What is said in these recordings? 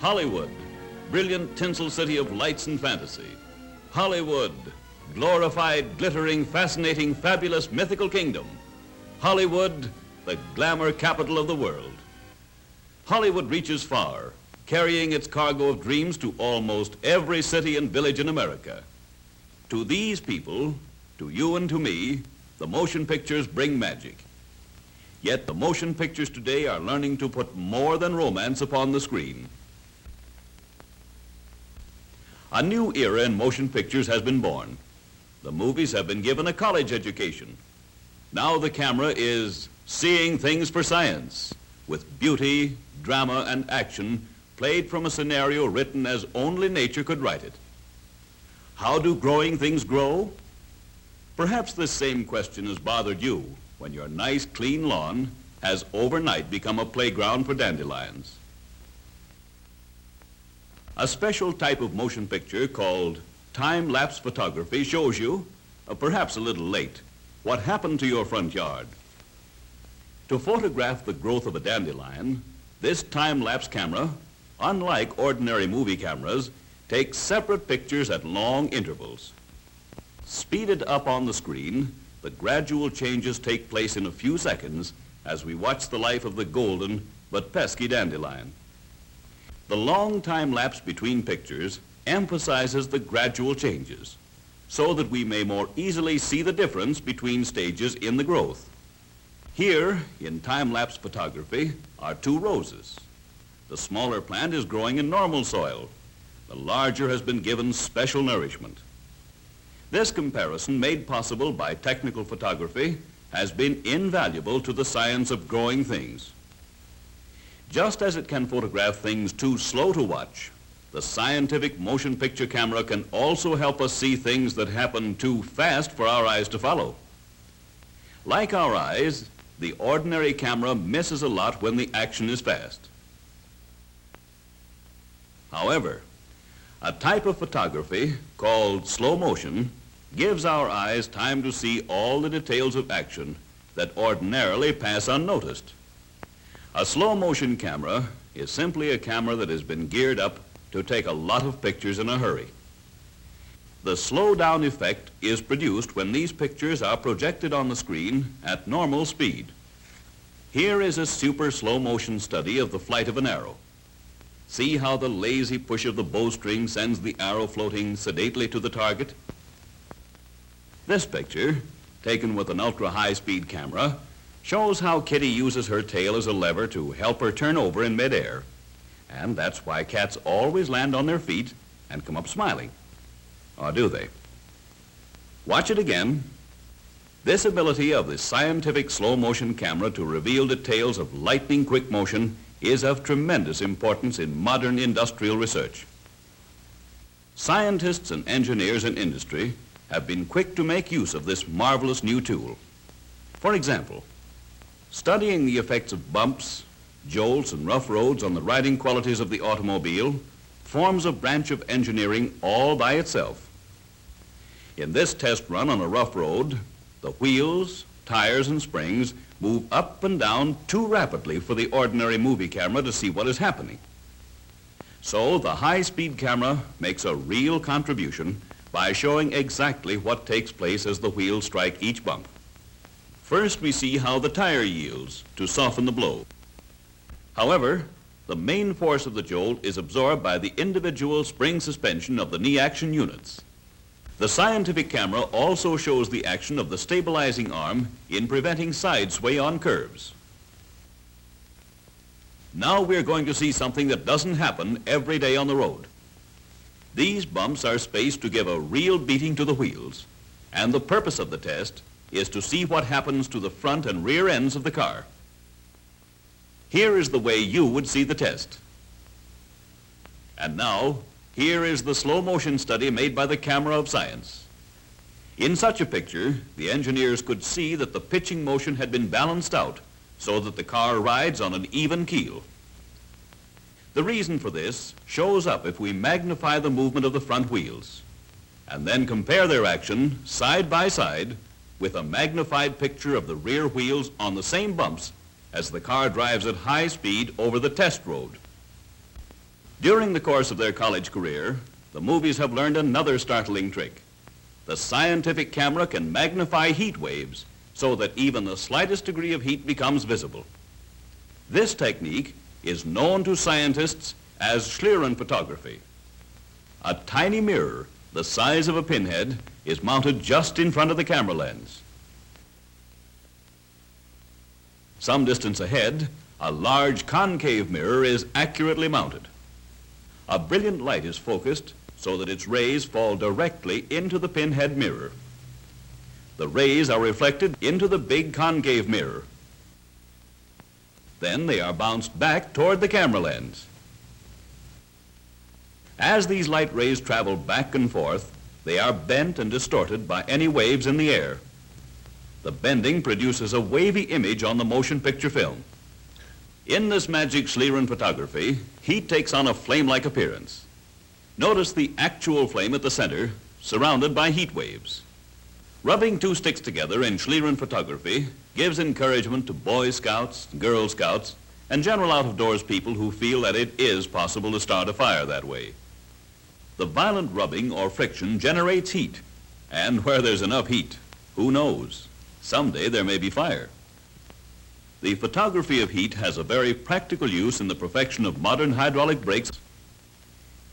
Hollywood, brilliant tinsel city of lights and fantasy. Hollywood, glorified, glittering, fascinating, fabulous, mythical kingdom. Hollywood, the glamour capital of the world. Hollywood reaches far, carrying its cargo of dreams to almost every city and village in America. To these people, to you and to me, the motion pictures bring magic. Yet the motion pictures today are learning to put more than romance upon the screen. A new era in motion pictures has been born. The movies have been given a college education. Now the camera is seeing things for science, with beauty, drama, and action played from a scenario written as only nature could write it. How do growing things grow? Perhaps this same question has bothered you when your nice, clean lawn has overnight become a playground for dandelions. A special type of motion picture called time-lapse photography shows you, perhaps a little late, what happened to your front yard. To photograph the growth of a dandelion, this time-lapse camera, unlike ordinary movie cameras, takes separate pictures at long intervals. Speeded up on the screen, the gradual changes take place in a few seconds as we watch the life of the golden but pesky dandelion. The long time lapse between pictures emphasizes the gradual changes so that we may more easily see the difference between stages in the growth. Here, in time-lapse photography, are two roses. The smaller plant is growing in normal soil. The larger has been given special nourishment. This comparison, made possible by technical photography, has been invaluable to the science of growing things. Just as it can photograph things too slow to watch, the scientific motion picture camera can also help us see things that happen too fast for our eyes to follow. Like our eyes, the ordinary camera misses a lot when the action is fast. However, a type of photography called slow motion gives our eyes time to see all the details of action that ordinarily pass unnoticed. A slow motion camera is simply a camera that has been geared up to take a lot of pictures in a hurry. The slow down effect is produced when these pictures are projected on the screen at normal speed. Here is a super slow motion study of the flight of an arrow. See how the lazy push of the bowstring sends the arrow floating sedately to the target? This picture, taken with an ultra-high-speed camera, shows how Kitty uses her tail as a lever to help her turn over in midair. And that's why cats always land on their feet and come up smiling. Or do they? Watch it again. This ability of the scientific slow-motion camera to reveal details of lightning-quick motion is of tremendous importance in modern industrial research. Scientists and engineers in industry have been quick to make use of this marvelous new tool. For example, studying the effects of bumps, jolts, and rough roads on the riding qualities of the automobile forms a branch of engineering all by itself. In this test run on a rough road, the wheels, tires, and springs move up and down too rapidly for the ordinary movie camera to see what is happening. So the high-speed camera makes a real contribution by showing exactly what takes place as the wheels strike each bump. First, we see how the tire yields to soften the blow. However, the main force of the jolt is absorbed by the individual spring suspension of the knee action units. The scientific camera also shows the action of the stabilizing arm in preventing side sway on curves. Now we're going to see something that doesn't happen every day on the road. These bumps are spaced to give a real beating to the wheels, and the purpose of the test is to see what happens to the front and rear ends of the car. Here is the way you would see the test. And now, here is the slow motion study made by the camera of science. In such a picture, the engineers could see that the pitching motion had been balanced out so that the car rides on an even keel. The reason for this shows up if we magnify the movement of the front wheels and then compare their action side by side with a magnified picture of the rear wheels on the same bumps as the car drives at high speed over the test road. During the course of their college career, the movies have learned another startling trick. The scientific camera can magnify heat waves so that even the slightest degree of heat becomes visible. This technique is known to scientists as Schlieren photography. A tiny mirror, the size of a pinhead, is mounted just in front of the camera lens. Some distance ahead, a large concave mirror is accurately mounted. A brilliant light is focused so that its rays fall directly into the pinhead mirror. The rays are reflected into the big concave mirror. Then they are bounced back toward the camera lens. As these light rays travel back and forth, they are bent and distorted by any waves in the air. The bending produces a wavy image on the motion picture film. In this magic Schlieren photography, heat takes on a flame-like appearance. Notice the actual flame at the center, surrounded by heat waves. Rubbing two sticks together in Schlieren photography gives encouragement to Boy Scouts, Girl Scouts, and general out-of-doors people who feel that it is possible to start a fire that way. The violent rubbing or friction generates heat, and where there's enough heat, who knows? Someday there may be fire. The photography of heat has a very practical use in the perfection of modern hydraulic brakes.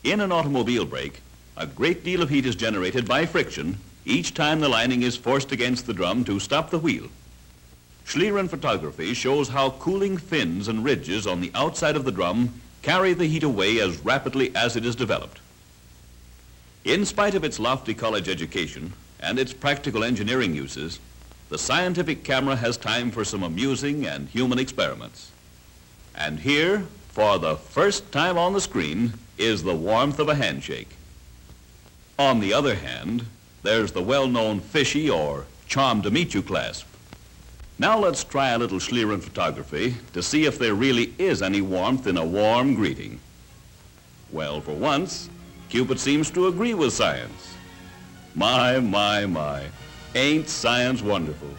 In an automobile brake, a great deal of heat is generated by friction each time the lining is forced against the drum to stop the wheel. Schlieren photography shows how cooling fins and ridges on the outside of the drum carry the heat away as rapidly as it is developed. In spite of its lofty college education and its practical engineering uses, the scientific camera has time for some amusing and human experiments. And here, for the first time on the screen, is the warmth of a handshake. On the other hand, there's the well-known fishy or charmed to meet you clasp. Now let's try a little Schlieren photography to see if there really is any warmth in a warm greeting. Well, for once, Cupid seems to agree with science. My, ain't science wonderful?